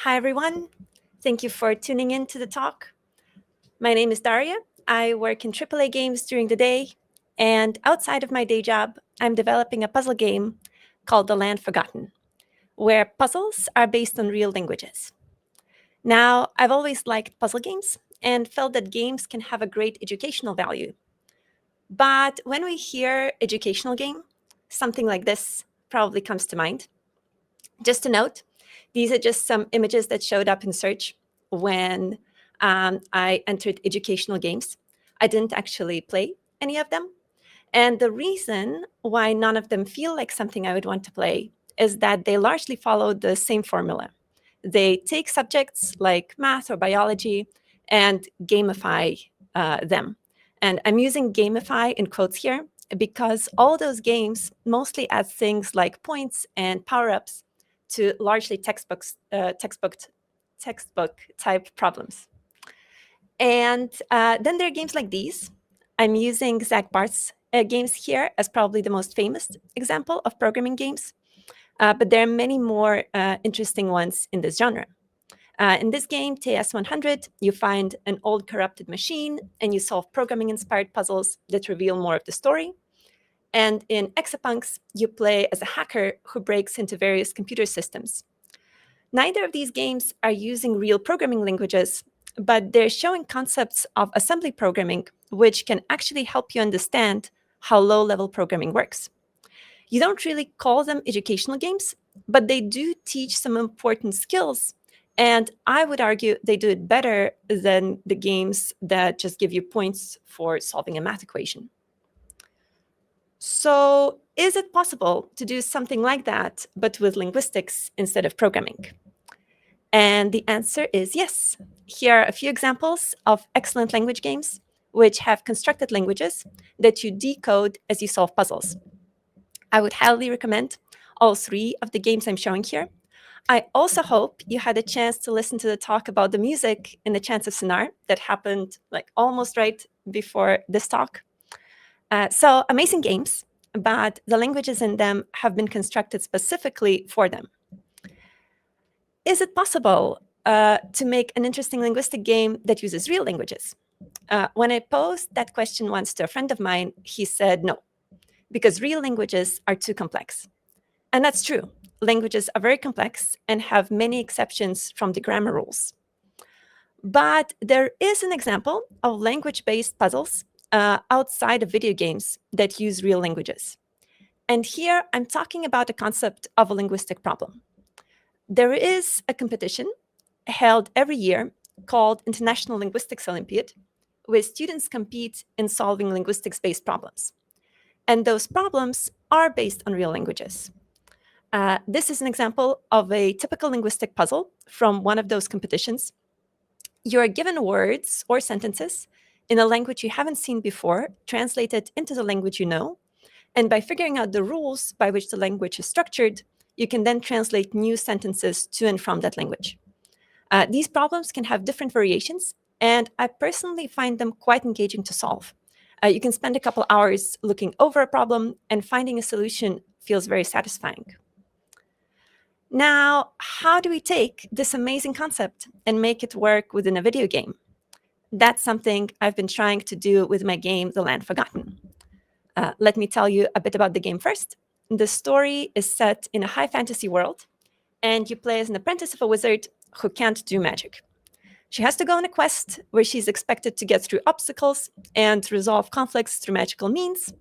Hi, everyone. Thank you for tuning in to the talk. My name is Daria. I work in AAA games during the day, and outside of my day job, I'm developing a puzzle game called The Land Forgotten, where puzzles are based on real languages. Now, I've always liked puzzle games and felt that games can have a great educational value. But when we hear educational game, something like this probably comes to mind. Just to note, these are just some images that showed up in search when I entered educational games. I didn't actually play any of them. And the reason why none of them feel like something I would want to play is that they largely follow the same formula. They take subjects like math or biology and gamify them. And I'm using gamify in quotes here because all those games mostly add things like points and power-ups to largely textbook type problems. And then there are games like these. I'm using Zach Barth's games here as probably the most famous example of programming games. But there are many more interesting ones in this genre. In this game, TS100, you find an old corrupted machine and you solve programming-inspired puzzles that reveal more of the story. And in Exapunks, you play as a hacker who breaks into various computer systems. Neither of these games are using real programming languages, but they're showing concepts of assembly programming, which can actually help you understand how low-level programming works. You don't really call them educational games, but they do teach some important skills. And I would argue they do it better than the games that just give you points for solving a math equation. So is it possible to do something like that, but with linguistics instead of programming? And the answer is yes. Here are a few examples of excellent language games, which have constructed languages that you decode as you solve puzzles. I would highly recommend all three of the games I'm showing here. I also hope you had a chance to listen to the talk about the music in the Chants of Sonar that happened like almost right before this talk. So amazing games, but the languages in them have been constructed specifically for them. Is it possible to make an interesting linguistic game that uses real languages? When I posed that question once to a friend of mine, he said no, because real languages are too complex. And that's true. Languages are very complex and have many exceptions from the grammar rules. But there is an example of language-based puzzles outside of video games that use real languages. And here I'm talking about the concept of a linguistic problem. There is a competition held every year called International Linguistics Olympiad, where students compete in solving linguistics-based problems. And those problems are based on real languages. This is an example of a typical linguistic puzzle from one of those competitions. You are given words or sentences in a language you haven't seen before, translated into the language you know. And by figuring out the rules by which the language is structured, you can then translate new sentences to and from that language. These problems can have different variations, and I personally find them quite engaging to solve. You can spend a couple hours looking over a problem, and finding a solution feels very satisfying. Now, how do we take this amazing concept and make it work within a video game? That's something I've been trying to do with my game, The Land Forgotten. Let me tell you a bit about the game first. The story is set in a high fantasy world, and you play as an apprentice of a wizard who can't do magic. She has to go on a quest where she's expected to get through obstacles and resolve conflicts through magical means.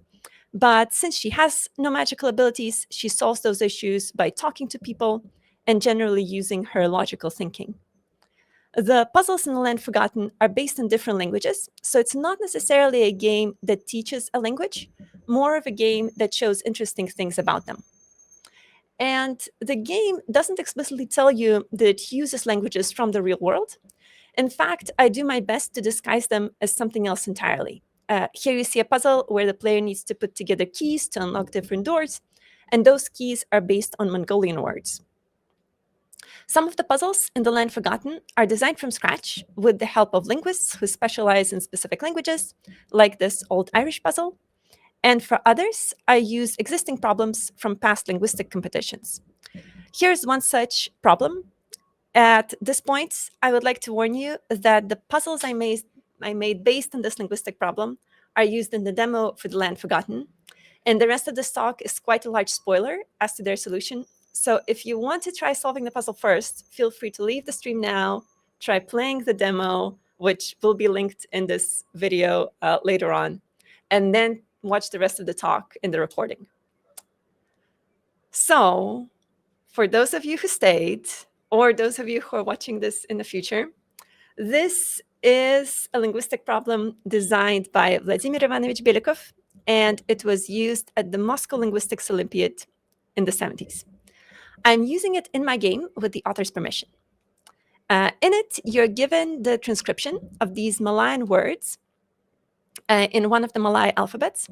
But since she has no magical abilities, she solves those issues by talking to people and generally using her logical thinking. The puzzles in The Land Forgotten are based in different languages, so it's not necessarily a game that teaches a language, more of a game that shows interesting things about them. And the game doesn't explicitly tell you that it uses languages from the real world. In fact, I do my best to disguise them as something else entirely. Here you see a puzzle where the player needs to put together keys to unlock different doors, and those keys are based on Mongolian words. Some of the puzzles in The Land Forgotten are designed from scratch with the help of linguists who specialize in specific languages, like this Old Irish puzzle. And for others, I use existing problems from past linguistic competitions. Here's one such problem. At this point, I would like to warn you that the puzzles I made based on this linguistic problem are used in the demo for the land forgotten. And the rest of this talk is quite a large spoiler as to their solution. So if you want to try solving the puzzle first, feel free to leave the stream now, try playing the demo, which will be linked in this video later on, and then watch the rest of the talk in the recording. So for those of you who stayed, or those of you who are watching this in the future, this is a linguistic problem designed by Vladimir Ivanovich Belikov, and it was used at the Moscow Linguistics Olympiad in the 70s. I'm using it in my game with the author's permission. In it, you're given the transcription of these Malayan words in one of the Malay alphabets,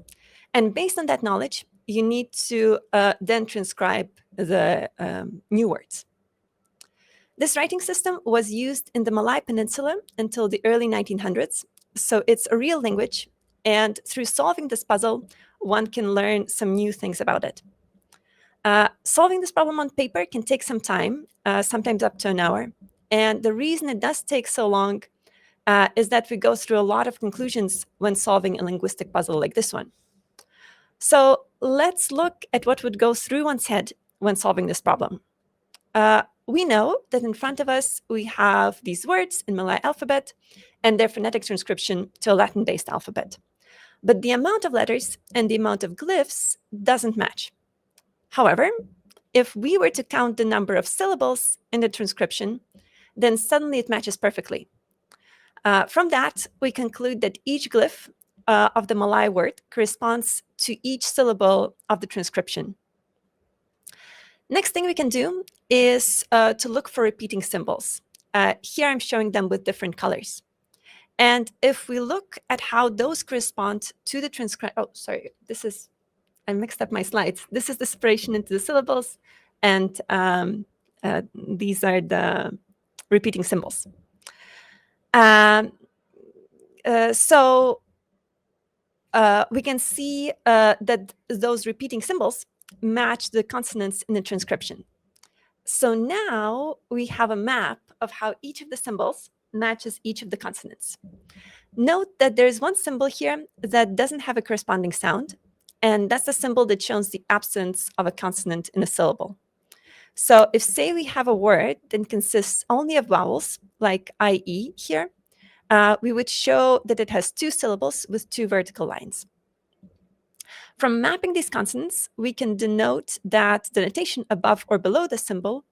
and based on that knowledge, you need to then transcribe the new words. This writing system was used in the Malay Peninsula until the early 1900s, so it's a real language, and through solving this puzzle, one can learn some new things about it. Solving this problem on paper can take some time, sometimes up to an hour, and the reason it does take so long is that we go through a lot of conclusions when solving a linguistic puzzle like this one. So let's look at what would go through one's head when solving this problem. We know that in front of us, we have these words in Malay alphabet and their phonetic transcription to a Latin-based alphabet. But the amount of letters and the amount of glyphs doesn't match. However, if we were to count the number of syllables in the transcription, then suddenly it matches perfectly. From that, we conclude that each glyph of the Malay word corresponds to each syllable of the transcription. Next thing we can do is to look for repeating symbols. Here I'm showing them with different colors. And if we look at how those correspond to the transcription, oh, sorry, I mixed up my slides. This is the separation into the syllables, and these are the repeating symbols. So we can see that those repeating symbols match the consonants in the transcription. So now we have a map of how each of the symbols matches each of the consonants. Note that there's one symbol here that doesn't have a corresponding sound, and that's the symbol that shows the absence of a consonant in a syllable. So if, say, we have a word that consists only of vowels, like IE here, we would show that it has two syllables with two vertical lines. From mapping these consonants, we can denote that the notation above or below the symbol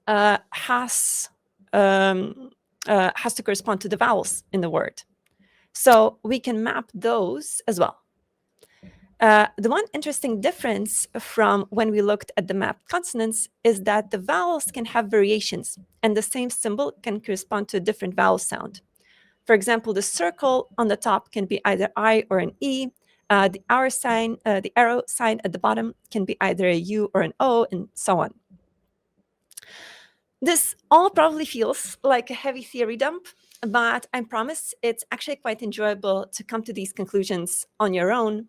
has to correspond to the vowels in the word. So we can map those as well. The one interesting difference from when we looked at the mapped consonants is that the vowels can have variations, and the same symbol can correspond to a different vowel sound. For example, the circle on the top can be either I or an E. The arrow sign at the bottom can be either a U or an O, and so on. This all probably feels like a heavy theory dump, but I promise it's actually quite enjoyable to come to these conclusions on your own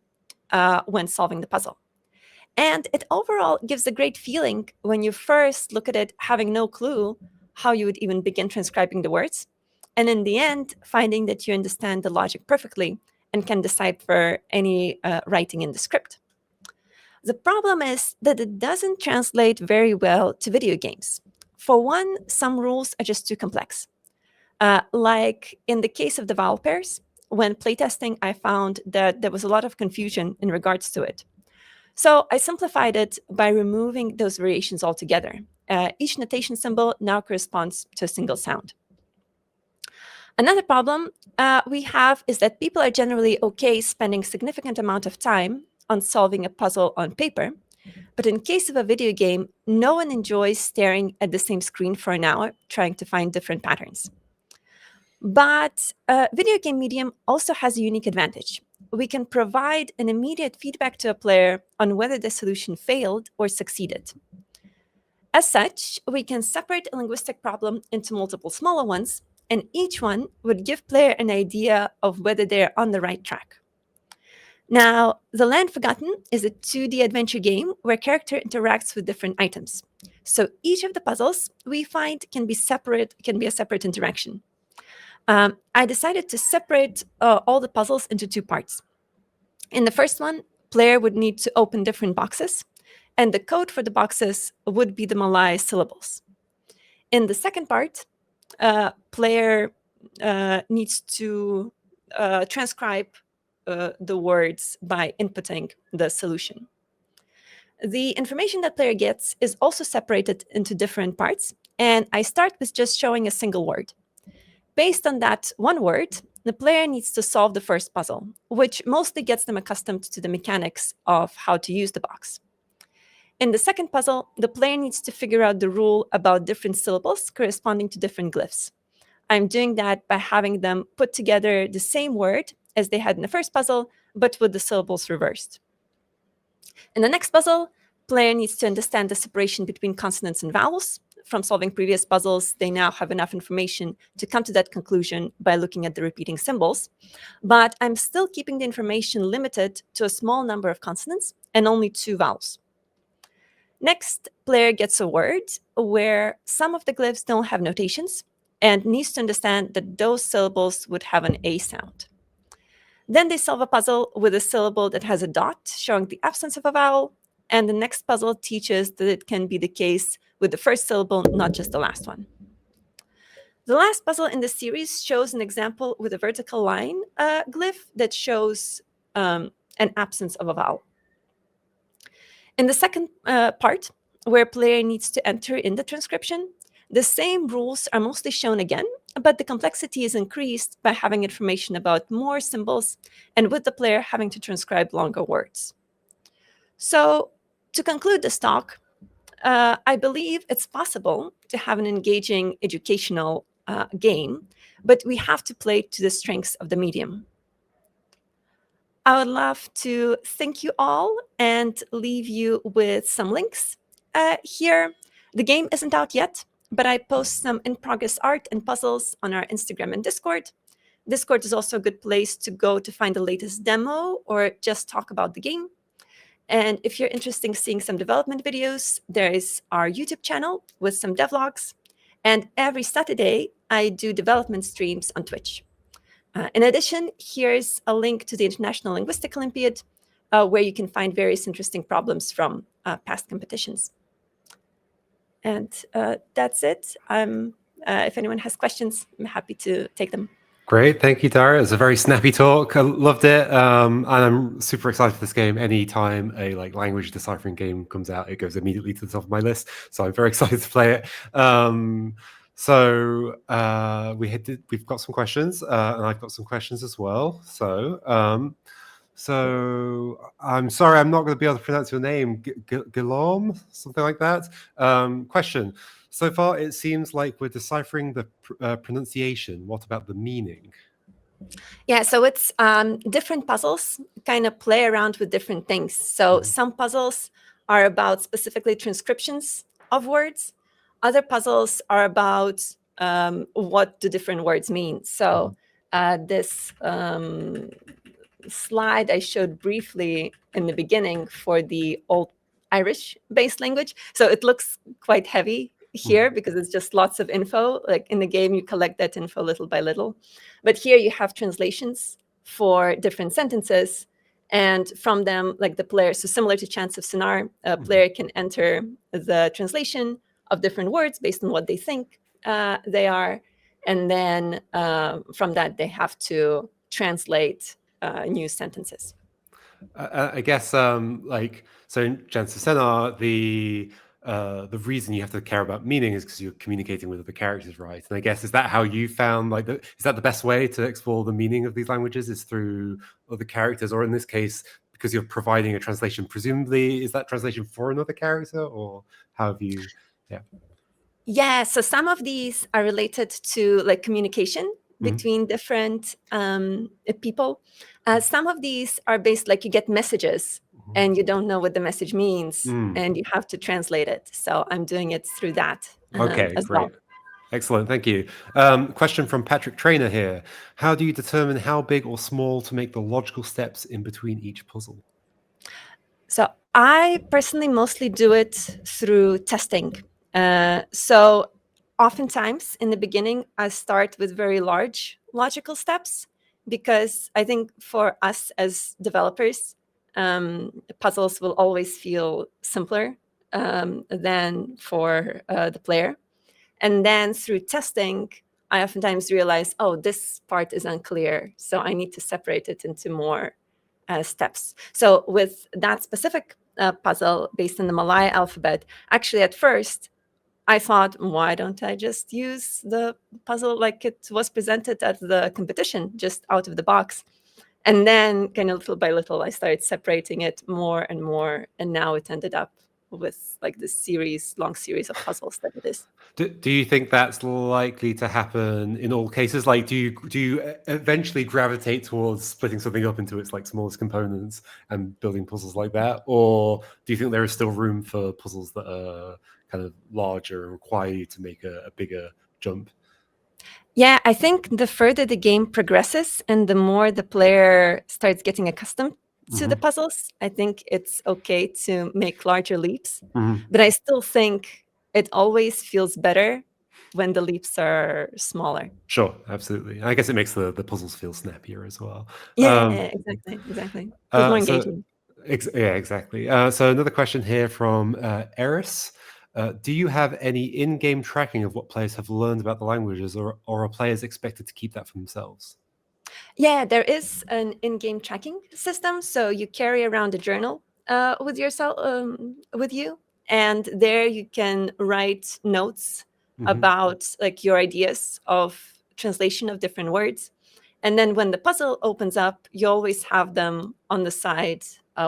when solving the puzzle. And it overall gives a great feeling when you first look at it having no clue how you would even begin transcribing the words, and in the end, finding that you understand the logic perfectly and can decipher any writing in the script. The problem is that it doesn't translate very well to video games. For one, some rules are just too complex. Like in the case of the vowel pairs, when playtesting, I found that there was a lot of confusion in regards to it. So I simplified it by removing those variations altogether. Each notation symbol now corresponds to a single sound. Another problem we have is that people are generally okay spending significant amount of time on solving a puzzle on paper, but in case of a video game, no one enjoys staring at the same screen for an hour trying to find different patterns. But video game medium also has a unique advantage. We can provide an immediate feedback to a player on whether the solution failed or succeeded. As such, we can separate a linguistic problem into multiple smaller ones, and each one would give player an idea of whether they're on the right track. Now, The Land Forgotten is a 2D adventure game where character interacts with different items. So each of the puzzles we find can be a separate interaction. I decided to separate all the puzzles into two parts. In the first one, player would need to open different boxes, and the code for the boxes would be the Malay syllables. In the second part, player needs to transcribe the words by inputting the solution. The information that player gets is also separated into different parts, and I start with just showing a single word. Based on that one word, the player needs to solve the first puzzle, which mostly gets them accustomed to the mechanics of how to use the box. In the second puzzle, the player needs to figure out the rule about different syllables corresponding to different glyphs. I'm doing that by having them put together the same word as they had in the first puzzle, but with the syllables reversed. In the next puzzle, player needs to understand the separation between consonants and vowels. From solving previous puzzles, they now have enough information to come to that conclusion by looking at the repeating symbols. But I'm still keeping the information limited to a small number of consonants and only 2 vowels. Next, player gets a word where some of the glyphs don't have notations and needs to understand that those syllables would have an A sound. Then they solve a puzzle with a syllable that has a dot showing the absence of a vowel, and the next puzzle teaches that it can be the case with the first syllable, not just the last one. The last puzzle in the series shows an example with a vertical line glyph that shows an absence of a vowel. In the second part, where player needs to enter in the transcription, the same rules are mostly shown again, but the complexity is increased by having information about more symbols and with the player having to transcribe longer words. So to conclude this talk, I believe it's possible to have an engaging educational game, but we have to play to the strengths of the medium. I would love to thank you all and leave you with some links. Here, the game isn't out yet, but I post some in-progress art and puzzles on our Instagram and Discord. Discord is also a good place to go to find the latest demo or just talk about the game. And if you're interested in seeing some development videos, there is our YouTube channel with some devlogs. And every Saturday, I do development streams on Twitch. In addition, here's a link to the International Linguistic Olympiad, where you can find various interesting problems from past competitions. And that's it. If anyone has questions, I'm happy to take them. Great, thank you, Daria. It was a very snappy talk. I loved it, and I'm super excited for this game. Anytime a language deciphering game comes out, it goes immediately to the top of my list. So I'm very excited to play it. We've got some questions, and I've got some questions as well. So I'm sorry, I'm not going to be able to pronounce your name. Guillaume, something like that. Question. So far, it seems like we're deciphering the pronunciation. What about the meaning? Yeah, so it's different puzzles kind of play around with different things. So some puzzles are about specifically transcriptions of words. Other puzzles are about what the different words mean. So this slide I showed briefly in the beginning for the Old Irish-based language. So it looks quite heavy here because it's just lots of info. Like in the game, you collect that info little by little. But here you have translations for different sentences. And from them, like the player, so similar to Chants of Sonar, a player can enter the translation of different words based on what they think they are. And then from that, they have to translate new sentences. I guess, so in Chants of Sonar, the reason you have to care about meaning is because you're communicating with other characters, right? And I guess, is that how you found, is that the best way to explore the meaning of these languages, is through other characters? Or in this case, because you're providing a translation, presumably, is that translation for another character? Or how have you, Yeah, so some of these are related to communication between different people. Some of these are based, you get messages and you don't know what the message means and you have to translate it. So I'm doing it through that okay, as great. well. Excellent, thank you. Question from Patrick Trainer here. How do you determine how big or small to make the logical steps in between each puzzle? So I personally mostly do it through testing. So oftentimes in the beginning, I start with very large logical steps because I think for us as developers, puzzles will always feel simpler than for the player. And then through testing, I oftentimes realize, oh, this part is unclear. So I need to separate it into more steps. So with that specific puzzle based on the Malay alphabet, actually at first, I thought, why don't I just use the puzzle like it was presented at the competition, just out of the box? And then kind of little by little, I started separating it more and more. And now it ended up with like this long series of puzzles that it is. Do you think that's likely to happen in all cases? Like, do you eventually gravitate towards splitting something up into its like smallest components and building puzzles like that, or do you think there is still room for puzzles that are kind of larger and require you to make a bigger jump? Yeah, I think the further the game progresses and the more the player starts getting accustomed to the puzzles, I think it's okay to make larger leaps. But I still think it always feels better when the leaps are smaller. Sure, absolutely. I guess it makes the puzzles feel snappier as well. Yeah, exactly. Feels more engaging. Yeah, exactly. So another question here from Eris. Do you have any in-game tracking of what players have learned about the languages, or are players expected to keep that for themselves? Yeah, there is an in-game tracking system. So you carry around a journal with yourself, with you, and there you can write notes about like your ideas of translation of different words. And then when the puzzle opens up, you always have them on the side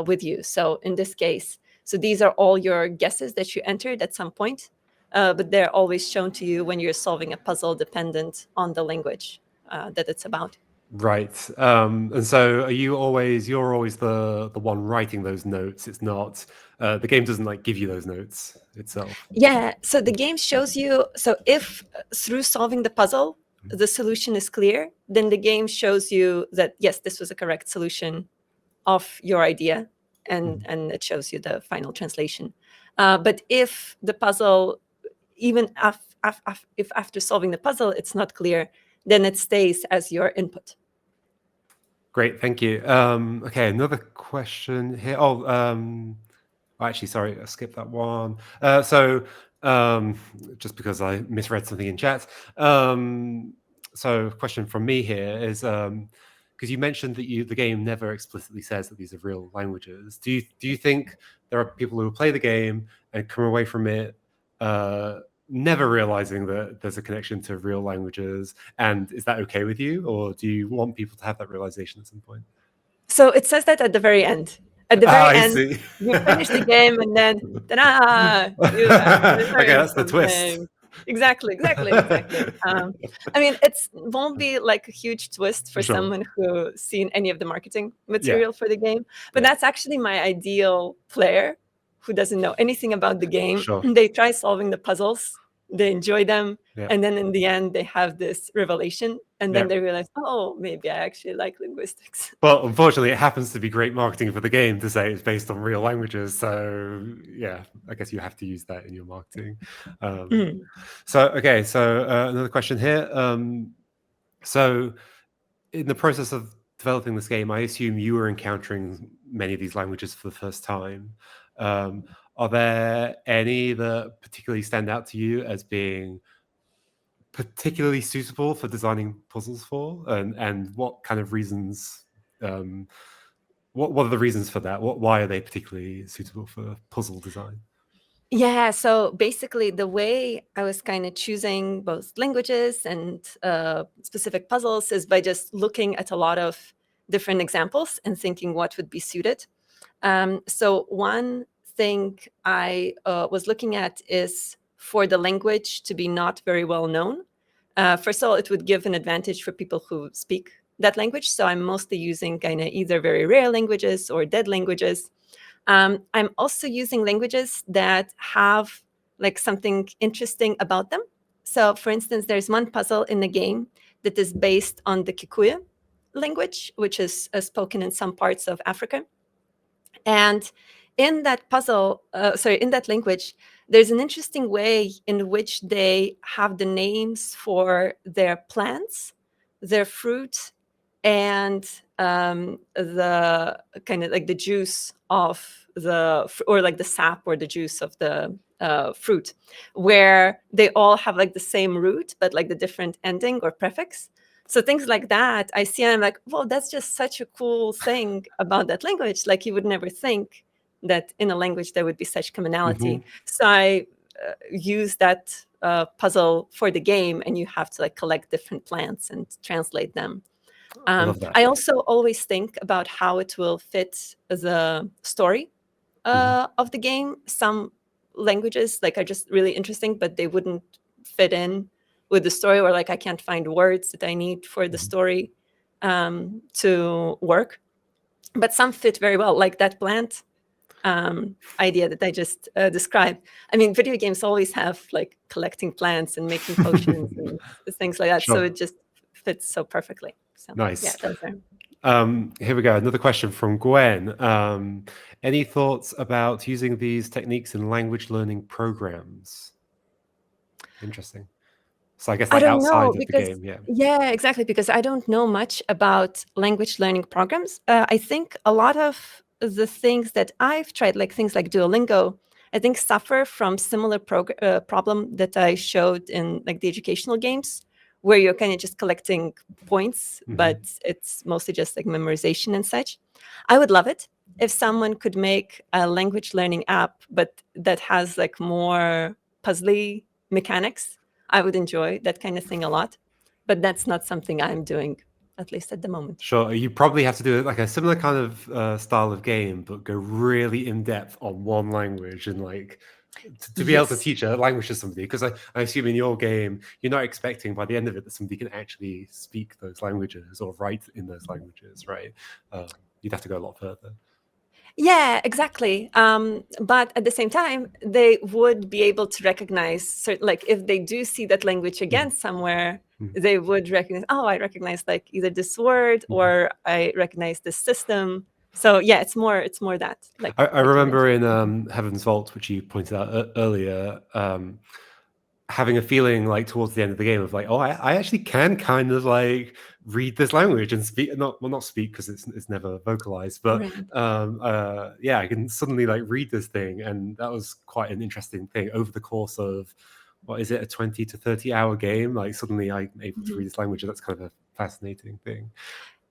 with you. So in this case, so these are all your guesses that you entered at some point, but they're always shown to you when you're solving a puzzle dependent on the language that it's about. Right. And so you're always the one writing those notes. It's not the game doesn't like give you those notes itself. Yeah, so the game shows you, so if through solving the puzzle, the solution is clear, then the game shows you that, yes, this was a correct solution of your idea, and it shows you the final translation. But if the puzzle, even if after solving the puzzle, it's not clear, then it stays as your input. Great, thank you. Okay, another question here. Actually, sorry, I skipped that one. Just because I misread something in chat. So, question from me here is because you mentioned that the game never explicitly says that these are real languages. Do you think there are people who play the game and come away from it never realizing that there's a connection to real languages? And is that okay with you, or do you want people to have that realization at some point? So it says that at the very end. At the very end, see. you finish the game, and then, ta-da! You Okay, that's the twist. something. Exactly. I mean, it won't be like a huge twist for Sure. someone who's seen any of the marketing material for the game, but that's actually my ideal player who doesn't know anything about the game. Sure. They try solving the puzzles, they enjoy them, Yeah. and then in the end, they have this revelation, and then Yeah. they realize, oh, maybe I actually like linguistics. Well, unfortunately, it happens to be great marketing for the game to say it's based on real languages. So, yeah, I guess you have to use that in your marketing. So, another question here. So, in the process of developing this game, I assume you were encountering many of these languages for the first time. Are there any that particularly stand out to you as being particularly suitable for designing puzzles for, and what kind of reasons? What are the reasons for that? Why are they particularly suitable for puzzle design? Yeah, so basically, the way I was kind of choosing both languages and specific puzzles is by just looking at a lot of different examples and thinking what would be suited. So one thing I was looking at is for the language to be not very well known. First of all, it would give an advantage for people who speak that language. So I'm mostly using kind of either very rare languages or dead languages. I'm also using languages that have like something interesting about them. So, for instance, there's one puzzle in the game that is based on the Kikuyu language, which is spoken in some parts of Africa. And in that puzzle, in that language, there's an interesting way in which they have the names for their plants, their fruit, and the kind of like the juice of or like the sap or the juice of the fruit, where they all have like the same root, but like the different ending or prefix. So things like that, I see and I'm like, well, that's just such a cool thing about that language. Like you would never think that in a language there would be such commonality. So I use that puzzle for the game, and you have to like collect different plants and translate them. I love that. I also always think about how it will fit the story of the game. Some languages like are just really interesting, but they wouldn't fit in with the story, or like I can't find words that I need for the story to work. But some fit very well, like that plant idea that I just described. I mean, video games always have like collecting plants and making potions and things like that. Sure. So it just fits so perfectly. So, Nice. Yeah, those are. Here we go. Another question from Gwen. Any thoughts about using these techniques in language learning programs? Interesting. So I guess like outside of the game, yeah. Yeah, exactly. Because I don't know much about language learning programs. I think a lot of the things that I've tried, like things like Duolingo, I think suffer from similar problem that I showed in like the educational games, where you're kind of just collecting points, but it's mostly just like memorization and such. I would love it if someone could make a language learning app, but that has like more puzzly mechanics. I would enjoy that kind of thing a lot, but that's not something I'm doing, at least at the moment. Sure. You probably have to do like a similar kind of style of game, but go really in depth on one language and like to be able to teach a language to somebody. Because I assume in your game, you're not expecting by the end of it that somebody can actually speak those languages or write in those languages, right? You'd have to go a lot further. Yeah, exactly. But at the same time, they would be able to recognize certain, like if they do see that language again somewhere, they would recognize, oh, I recognize like either this word or I recognize this system. So yeah, it's more that. Like I remember in Heaven's Vault, which you pointed out earlier, having a feeling like towards the end of the game of like, oh, I actually can kind of like read this language and speak, not speak because it's never vocalized, but yeah, I can suddenly like read this thing, and that was quite an interesting thing over the course of what is it, a 20 to 30 hour game? Like suddenly I'm able to read this language, and that's kind of a fascinating thing.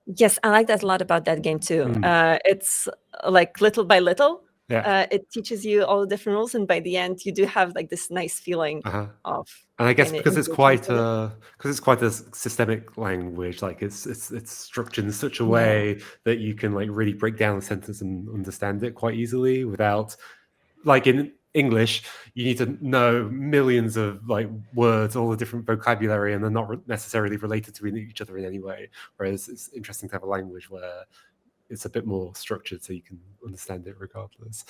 Yes, I like that a lot about that game too. It's like little by little. It teaches you all the different rules, and by the end, you do have like this nice feeling of. And I guess because it's quite a systemic language, like it's structured in such a way that you can like really break down a sentence and understand it quite easily without, like in English, you need to know millions of like words, all the different vocabulary, and they're not necessarily related to each other in any way. Whereas it's interesting to have a language where it's a bit more structured so you can understand it regardless.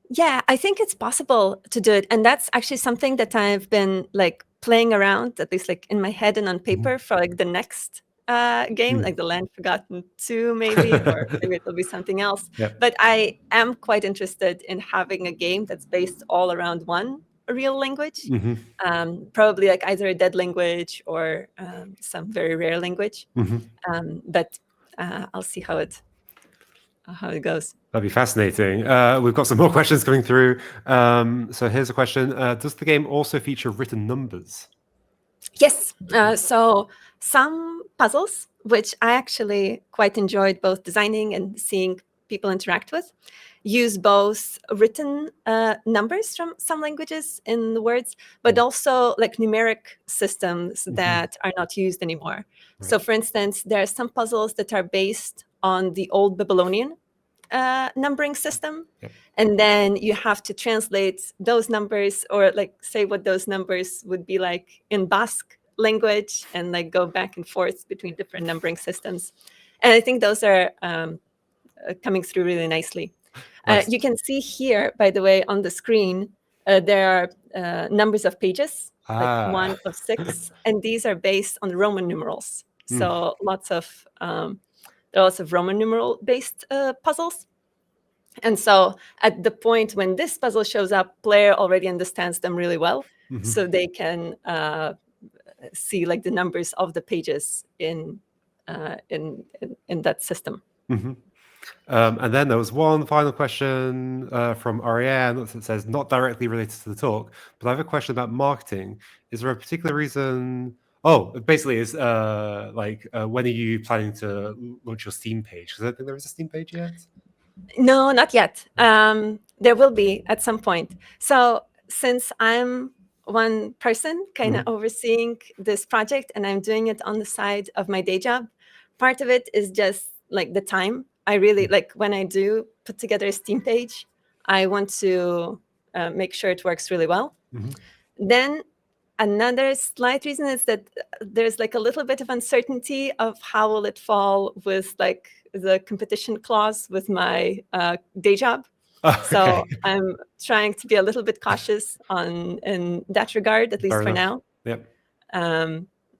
Yeah, I think it's possible to do it. And that's actually something that I've been like playing around, at least like in my head and on paper for like the next game, like the Land Forgotten 2 maybe, or maybe it'll be something else. But I am quite interested in having a game that's based all around one real language, probably like either a dead language or some very rare language. But I'll see how it goes. That'd be fascinating. We've got some more questions coming through. So here's a question. Does the game also feature written numbers? Yes. So some puzzles, which I actually quite enjoyed both designing and seeing people interact with, use both written numbers from some languages in the words, but also like numeric systems that are not used anymore. So for instance, there are some puzzles that are based on the old Babylonian numbering system. And then you have to translate those numbers or like say what those numbers would be like in Basque language and like go back and forth between different numbering systems. And I think those are coming through really nicely. You can see here, by the way, on the screen, there are numbers of pages like 1 of 6, and these are based on Roman numerals. So there are lots of Roman numeral based puzzles. And so at the point when this puzzle shows up, player already understands them really well, so they can see like the numbers of the pages in that system. And then there was one final question from Ariane that says, not directly related to the talk, but I have a question about marketing. Is there a particular reason? Oh, basically, is when are you planning to launch your Steam page? Because I don't think there is a Steam page yet. No, not yet. There will be at some point. So since I'm one person kind of overseeing this project and I'm doing it on the side of my day job, part of it is just like the time. I really like when I do put together a Steam page, I want to make sure it works really well. Then another slight reason is that there's like a little bit of uncertainty of how will it fall with like the competition clause with my day job. So I'm trying to be a little bit cautious in that regard, at least for now. Yep.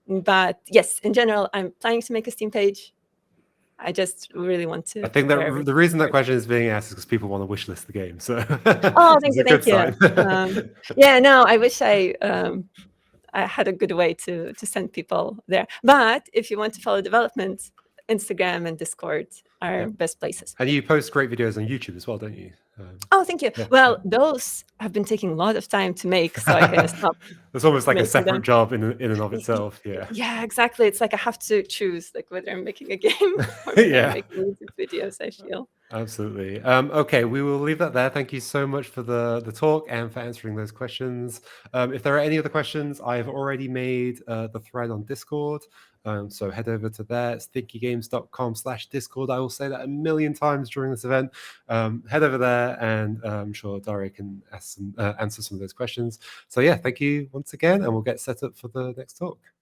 But yes, in general, I'm planning to make a Steam page. I just really want to. I think that the reason that question is being asked is because people want to wishlist the game. So oh, thank you. Yeah, no, I wish I had a good way to send people there. But if you want to follow development, Instagram and Discord are best places. And you post great videos on YouTube as well, don't you? Oh, thank you. Yeah. Well, those have been taking a lot of time to make, so I kind of stopped. It's almost like a separate job in and of itself. Yeah. Yeah, exactly. It's like I have to choose like whether I'm making a game or I'm making YouTube videos, I feel. Absolutely. Okay, we will leave that there. Thank you so much for the talk and for answering those questions. If there are any other questions, I've already made the thread on Discord. So head over to there. It's thinkygames.com/Discord. I will say that a million times during this event. Head over there, and I'm sure Daria can answer some of those questions. So yeah, thank you once again, and we'll get set up for the next talk.